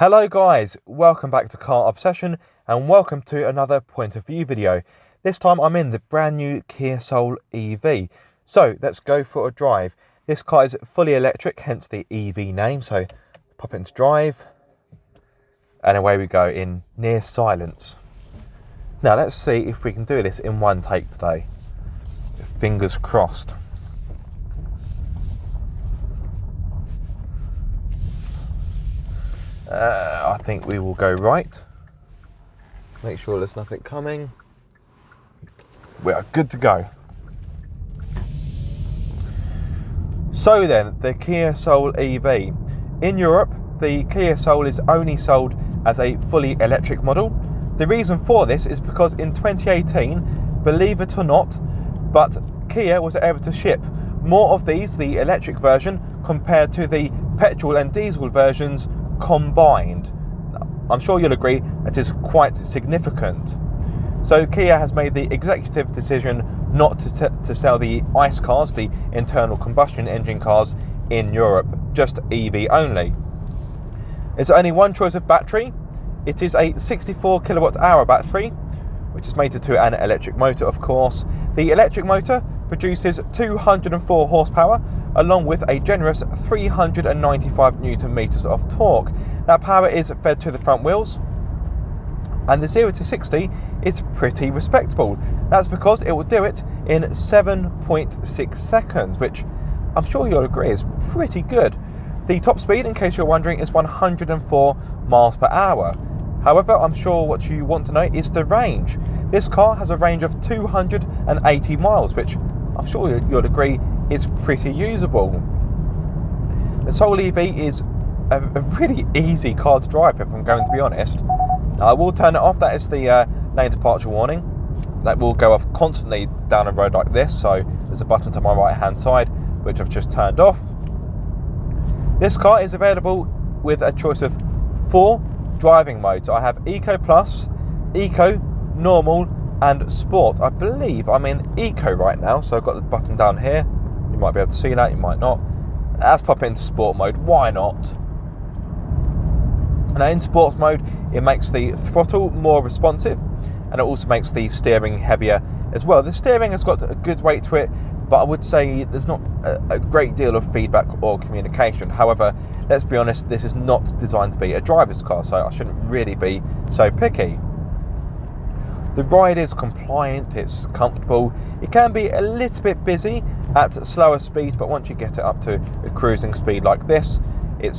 Hello guys, welcome back to Car Obsession and welcome to another point of view video. This time I'm in the brand new Kia Soul EV. So let's go for a drive. This car is fully electric, hence the EV name. So pop it into drive and away we go in near silence. Now let's see if we can do this in one take today. Fingers crossed. I think we will go right. Make sure there's nothing coming. We are good to go. So then, the Kia Soul EV. In Europe, the Kia Soul is only sold as a fully electric model. The reason for this is because in 2018, believe it or not, but Kia was able to ship more of these, the electric version, compared to the petrol and diesel versions combined. I'm sure you'll agree that is quite significant. So Kia has made the executive decision not to sell the ICE cars, the internal combustion engine cars, in Europe, just EV only. There's only one choice of battery. It is a 64 kilowatt hour battery, which is mated to an electric motor, of course. The electric motor produces 204 horsepower, along with a generous 395 newton meters of torque. That power is fed to the front wheels, and the 0 to 60 is pretty respectable. That's because it will do it in 7.6 seconds, which I'm sure you'll agree is pretty good. The top speed, in case you're wondering, is 104 miles per hour. However, I'm sure what you want to know is the range. This car has a range of 280 miles, which I'm sure you'll agree is pretty usable. The Soul EV is a really easy car to drive, if I'm going to be honest. I will turn it off. That is the lane departure warning. That will go off constantly down a road like this. So there's a button to my right hand side, which I've just turned off. This car is available with a choice of 4 driving modes. I have Eco Plus, Eco, Normal and Sport. I believe I'm in Eco right now, so I've got the button down here. You might be able to see that, you might not. Let's pop it into Sport mode, why not? Now in Sports mode, it makes the throttle more responsive and it also makes the steering heavier as well. The steering has got a good weight to it, but I would say there's not a great deal of feedback or communication. However, let's be honest, this is not designed to be a driver's car, so I shouldn't really be so picky. The ride is compliant, it's comfortable. It can be a little bit busy at slower speeds, but once you get it up to a cruising speed like this, it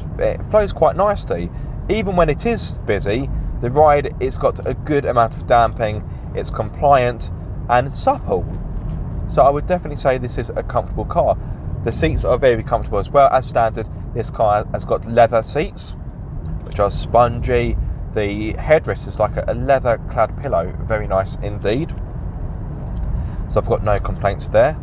flows quite nicely. Even when it is busy, the ride, it's got a good amount of damping, it's compliant and supple. So I would definitely say this is a comfortable car. The seats are very comfortable as well. As standard, this car has got leather seats, which are spongy. The headrest is like a leather-clad pillow, very nice indeed. So I've got no complaints there.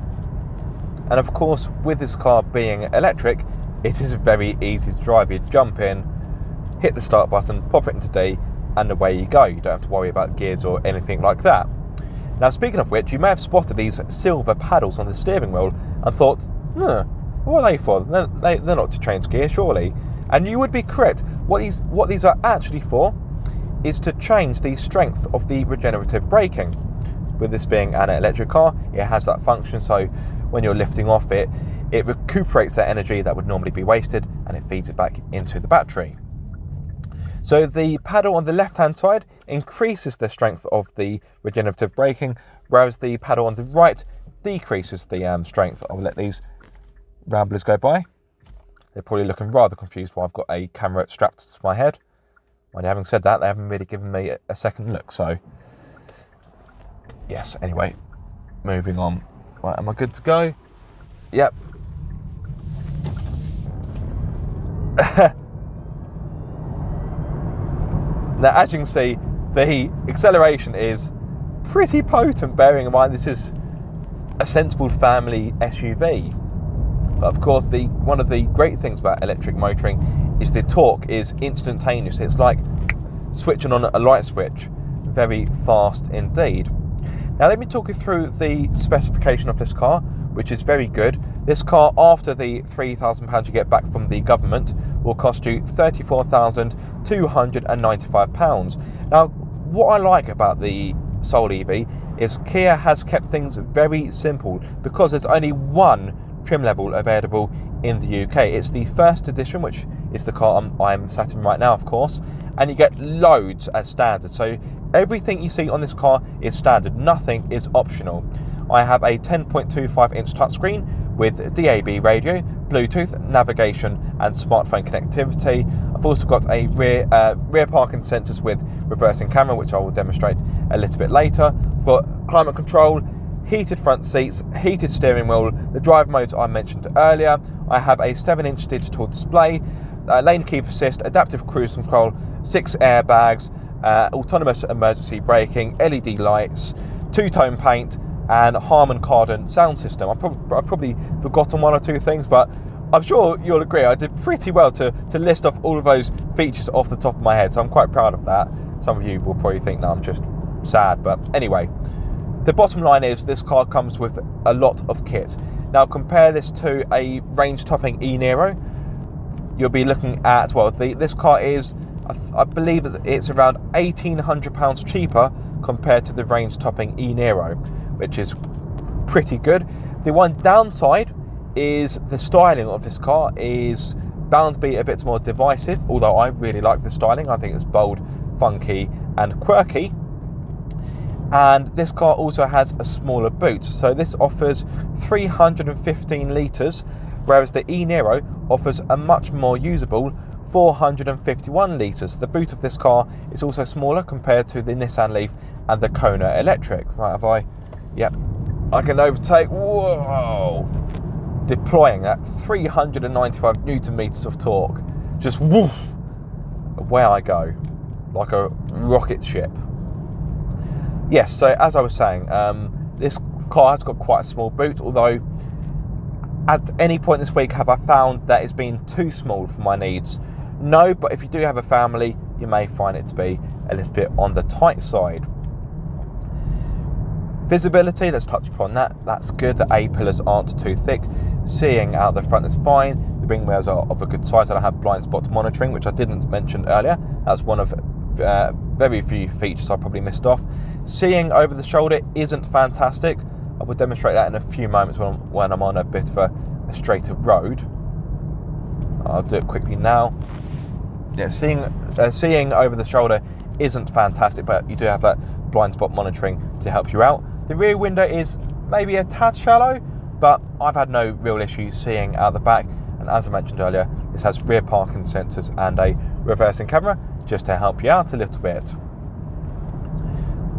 And of course, with this car being electric, it is very easy to drive. You jump in, hit the start button, pop it into D, and away you go. You don't have to worry about gears or anything like that. Now, speaking of which, you may have spotted these silver paddles on the steering wheel and thought, what are they for? They're not to change gear, surely. And you would be correct. What these are actually for is to change the strength of the regenerative braking. With this being an electric car, it has that function, so when you're lifting off it recuperates that energy that would normally be wasted and it feeds it back into the battery. So the paddle on the left-hand side increases the strength of the regenerative braking, whereas the paddle on the right decreases the strength. I'll let these ramblers go by. They're probably looking rather confused why I've got a camera strapped to my head. When having said that, they haven't really given me a second look, so yes, anyway, moving on. Right, am I good to go? Yep. Now, as you can see, the acceleration is pretty potent, bearing in mind this is a sensible family SUV. But of course, one of the great things about electric motoring is the torque is instantaneous. It's like switching on a light switch, very fast indeed. Now let me talk you through the specification of this car, which is very good. This car, after the £3,000 you get back from the government, will cost you £34,299. £295. Now, what I like about the Soul EV is Kia has kept things very simple because there's only one trim level available in the UK. It's the first edition, which is the car I'm sat in right now, of course, and you get loads as standard. So everything you see on this car is standard, nothing is optional. I have a 10.25 inch touchscreen with DAB radio, Bluetooth, navigation and smartphone connectivity. I've also got a rear parking sensors with reversing camera, which I will demonstrate a little bit later. I've got climate control, heated front seats, heated steering wheel, the drive modes I mentioned earlier. I have a 7-inch digital display, lane keep assist, adaptive cruise control, 6 airbags, autonomous emergency braking, LED lights, two-tone paint, and Harman Kardon sound system. I've probably forgotten one or two things, but I'm sure you'll agree I did pretty well to list off all of those features off the top of my head, so I'm quite proud of that. Some of you will probably think that I'm just sad, but anyway, the bottom line is this car comes with a lot of kit. Now compare this to a range-topping e-Niro. You'll be looking at, well, this car is, I believe it's around £1,800 cheaper compared to the range-topping e-Niro, which is pretty good. The one downside is the styling of this car is bound to be a bit more divisive, although I really like the styling. I think it's bold, funky and quirky. And this car also has a smaller boot, so this offers 315 litres, whereas the e-Niro offers a much more usable 451 litres. The boot of this car is also smaller compared to the Nissan Leaf and the Kona Electric. Right, have I? Yep, I can overtake. Whoa! Deploying at 395 Newton meters of torque. Just woof! Away I go, like a rocket ship. Yes, so as I was saying, this car has got quite a small boot, although at any point this week have I found that it's been too small for my needs? No, but if you do have a family, you may find it to be a little bit on the tight side. Visibility, let's touch upon that. That's good. The A-pillars aren't too thick. Seeing out the front is fine. The wing mirrors are of a good size, and I have blind spot monitoring, which I didn't mention earlier. That's one of very few features I probably missed off. Seeing over the shoulder isn't fantastic. I will demonstrate that in a few moments when I'm on a bit of a straighter road. I'll do it quickly now. Yeah, seeing over the shoulder isn't fantastic, but you do have that blind spot monitoring to help you out. The rear window is maybe a tad shallow, but I've had no real issues seeing out the back. And as I mentioned earlier, this has rear parking sensors and a reversing camera just to help you out a little bit.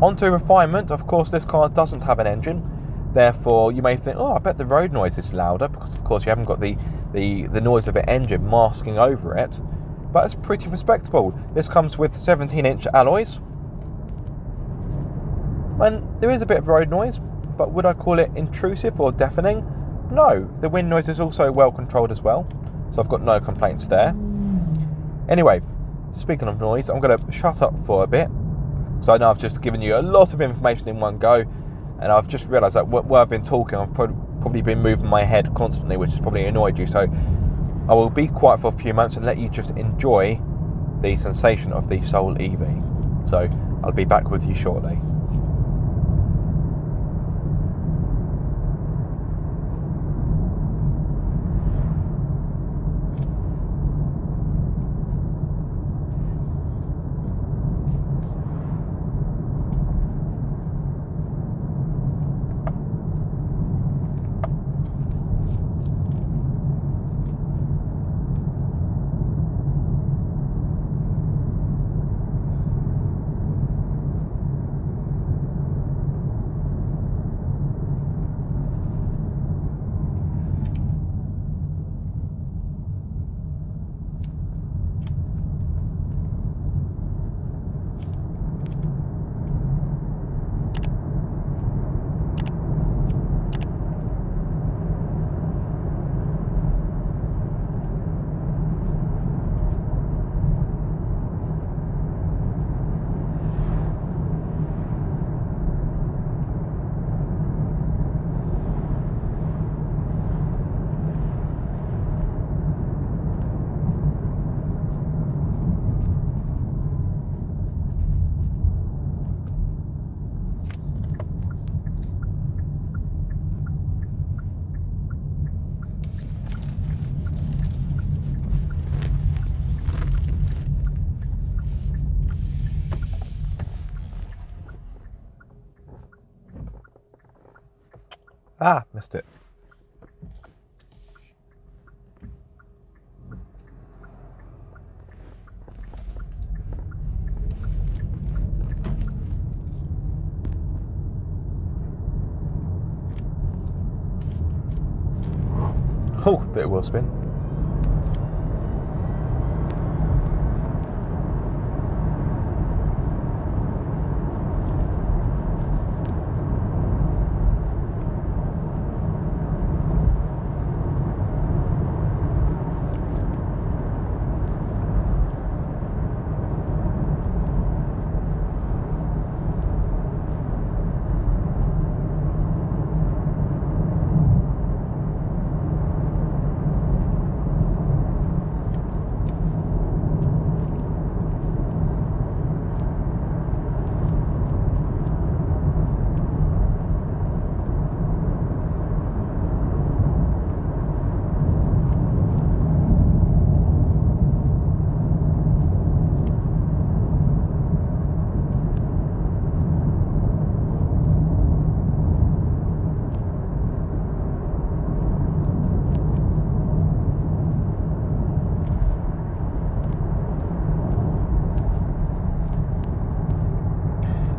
Onto Refinement. Of course, this car doesn't have an engine. Therefore, you may think, oh, I bet the road noise is louder, because of course you haven't got the noise of an engine masking over it. But it's pretty respectable. This comes with 17-inch alloys. And there is a bit of road noise, but would I call it intrusive or deafening? No, the wind noise is also well controlled as well, so I've got no complaints there. Anyway, speaking of noise, I'm going to shut up for a bit. So I know I've just given you a lot of information in one go, and I've just realised that while I've been talking, I've probably been moving my head constantly, which has probably annoyed you. So I will be quiet for a few moments and let you just enjoy the sensation of the Soul EV. So I'll be back with you shortly. Ah, missed it. Oh, bit of wheel spin.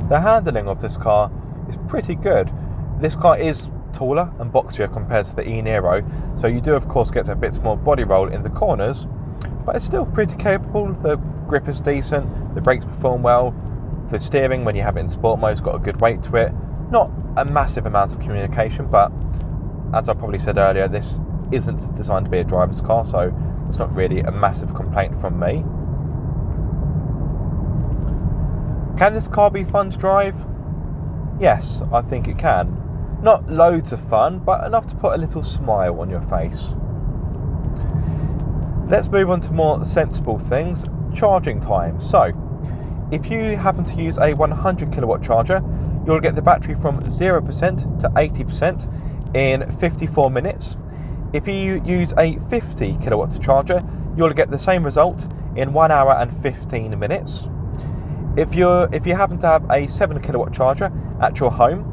The handling of this car is pretty good. This car is taller and boxier compared to the e-Niro, so you do of course get a bit more body roll in the corners, but it's still pretty capable. The grip is decent, the brakes perform well, the steering when you have it in sport mode has got a good weight to it. Not a massive amount of communication, but as I probably said earlier, this isn't designed to be a driver's car, so it's not really a massive complaint from me. Can this car be fun to drive? Yes, I think it can. Not loads of fun, but enough to put a little smile on your face. Let's move on to more sensible things, charging time. So, if you happen to use a 100 kilowatt charger, you'll get the battery from 0% to 80% in 54 minutes. If you use a 50 kilowatt charger, you'll get the same result in 1 hour and 15 minutes. If you happen to have a 7 kilowatt charger at your home,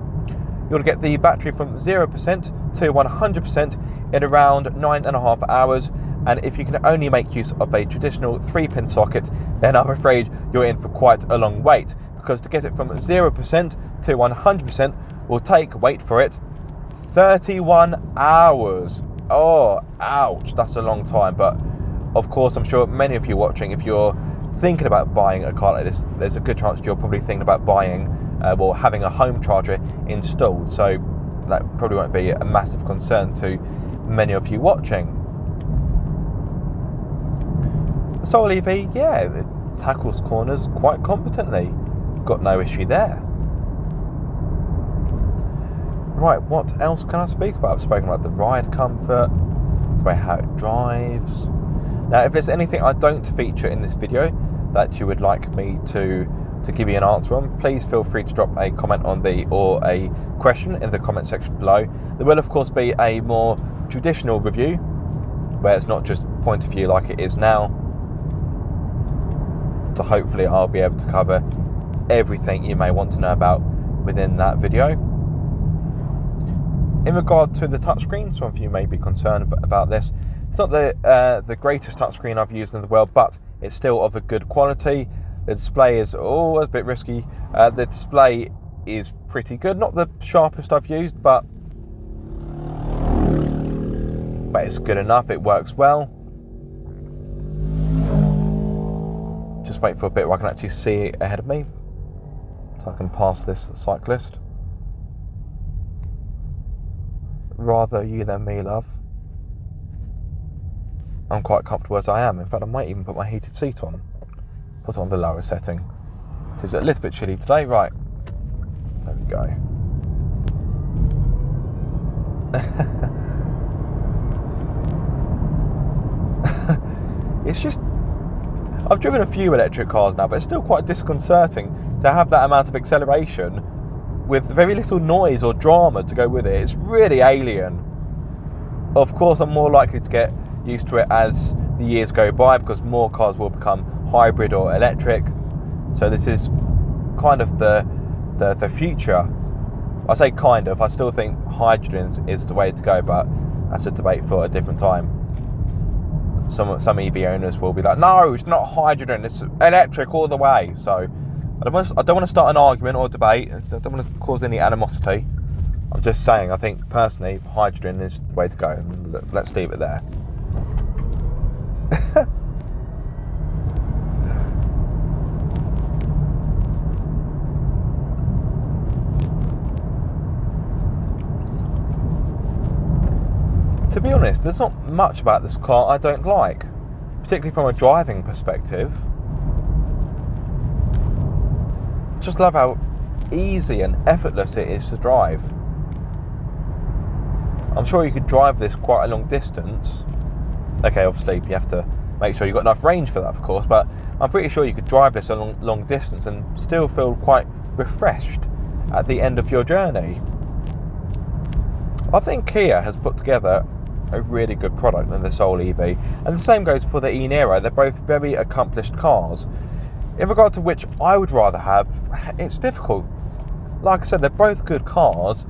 you'll get the battery from 0% to 100% in around 9.5 hours. And if you can only make use of a traditional 3-pin socket, then I'm afraid you're in for quite a long wait, because to get it from 0% to 100% will take, wait for it, 31 hours. Oh, ouch, that's a long time. But of course, I'm sure many of you watching, if you're thinking about buying a car like this, there's a good chance you're probably thinking about buying or having a home charger installed, so that probably won't be a massive concern to many of you watching. The Soul EV, yeah, it tackles corners quite competently. Got no issue there. Right, what else can I speak about? I've spoken about the ride comfort, the way how it drives. Now, if there's anything I don't feature in this video that you would like me to give you an answer on, please feel free to drop a comment or a question in the comment section below. There will of course be a more traditional review where it's not just point of view like it is now. So hopefully I'll be able to cover everything you may want to know about within that video. In regard to the touchscreen, some of you may be concerned about this. It's not the greatest touchscreen I've used in the world, but it's still of a good quality. The display is always a bit risky. The display is pretty good. Not the sharpest I've used, but it's good enough. It works well. Just wait for a bit where I can actually see it ahead of me, so I can pass this cyclist. Rather you than me, love. I'm quite comfortable as I am. In fact, I might even put my heated seat on. Put it on the lower setting. It's a little bit chilly today. Right. There we go. It's just... I've driven a few electric cars now, but it's still quite disconcerting to have that amount of acceleration with very little noise or drama to go with it. It's really alien. Of course, I'm more likely to get used to it as the years go by, because more cars will become hybrid or electric. So this is kind of the future I say kind of. I still think hydrogen is the way to go, but that's a debate for a different time. Some EV owners will be like, no, it's not hydrogen, it's electric all the way. So I don't want to start an argument or a debate. I don't want to cause any animosity. I'm just saying, I think personally, hydrogen is the way to go. And let's leave it there. To be honest, there's not much about this car I don't like, particularly from a driving perspective. Just love how easy and effortless it is to drive. I'm sure you could drive this quite a long distance. Okay, obviously you have to make sure you've got enough range for that, of course, but I'm pretty sure you could drive this a long distance and still feel quite refreshed at the end of your journey. I think Kia has put together a really good product in the Soul EV, and the same goes for the e-Niro. They're both very accomplished cars. In regard to which I would rather have, it's difficult. Like I said, they're both good cars.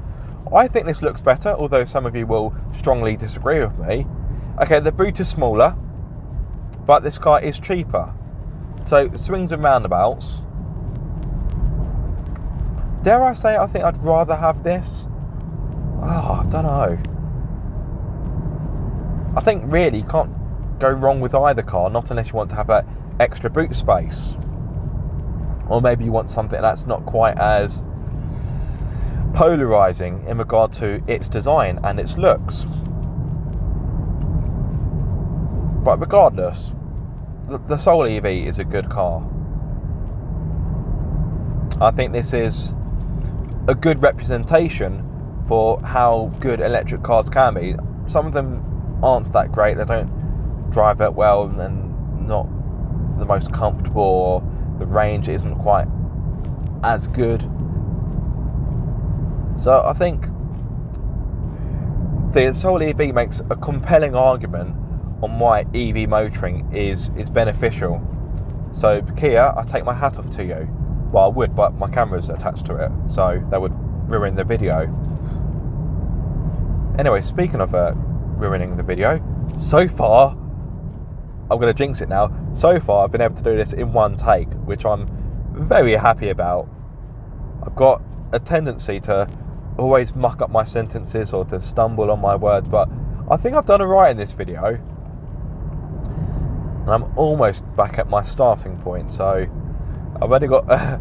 I think this looks better, although some of you will strongly disagree with me. Okay, the boot is smaller, but this car is cheaper. So swings and roundabouts. Dare I say, I think I'd rather have this. I don't know. I think really you can't go wrong with either car, not unless you want to have that extra boot space. Or maybe you want something that's not quite as polarising in regard to its design and its looks. But regardless, the Soul EV is a good car. I think this is a good representation for how good electric cars can be. Some of them aren't that great, they don't drive that well and not the most comfortable, or the range isn't quite as good. So I think the Soul EV makes a compelling argument on why EV motoring is beneficial. So Kia, I take my hat off to you. Well, I would, but my camera's attached to it, so that would ruin the video. Anyway, speaking of ruining the video, so far, I'm going to jinx it now, so far I've been able to do this in one take, which I'm very happy about. I've got a tendency to always muck up my sentences or to stumble on my words, but I think I've done alright in this video. And I'm almost back at my starting point, so I've only got a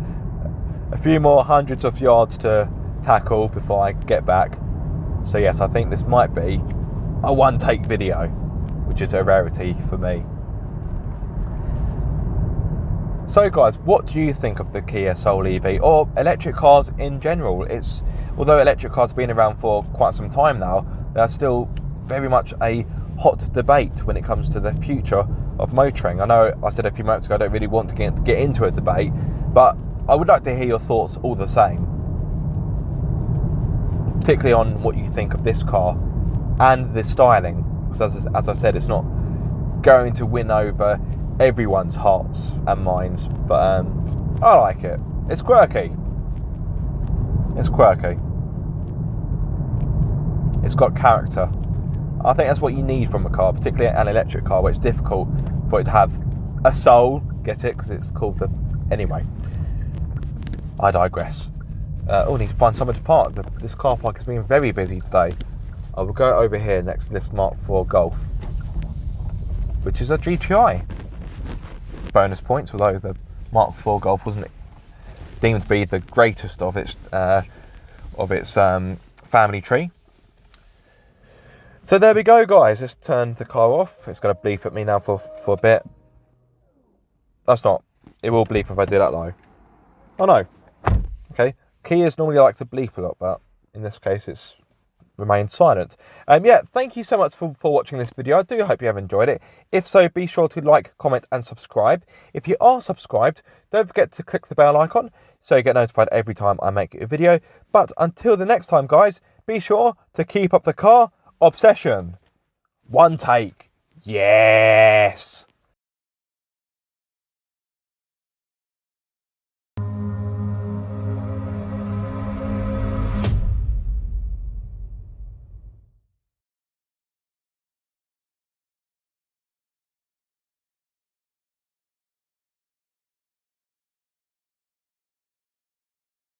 few more hundreds of yards to tackle before I get back. So yes, I think this might be a one-take video, which is a rarity for me. So guys, what do you think of the Kia Soul EV, or electric cars in general? Although electric cars have been around for quite some time now, they're still very much a hot debate when it comes to the future of motoring. I know I said a few moments ago I don't really want to get into a debate, but I would like to hear your thoughts all the same, particularly on what you think of this car and the styling, because as I said, it's not going to win over everyone's hearts and minds, but I like it. It's quirky. It's quirky. It's got character. I think that's what you need from a car, particularly an electric car, where it's difficult for it to have a soul. Get it? Because it's called the... Anyway, I digress. Need to find somewhere to park. This car park has been very busy today. I will go over here next to this Mark IV Golf, which is a GTI. Bonus points, although the Mark IV Golf wasn't deemed to be the greatest of its family tree. So there we go, guys. Let's turn the car off. It's going to bleep at me now for a bit. That's not. It will bleep if I do that though. Oh no. Okay. Kias normally like to bleep a lot, but in this case it's remained silent. Yeah, thank you so much for watching this video. I do hope you have enjoyed it. If so, be sure to like, comment and subscribe. If you are subscribed, don't forget to click the bell icon so you get notified every time I make a video. But until the next time, guys, be sure to keep up the car obsession. One take. Yes.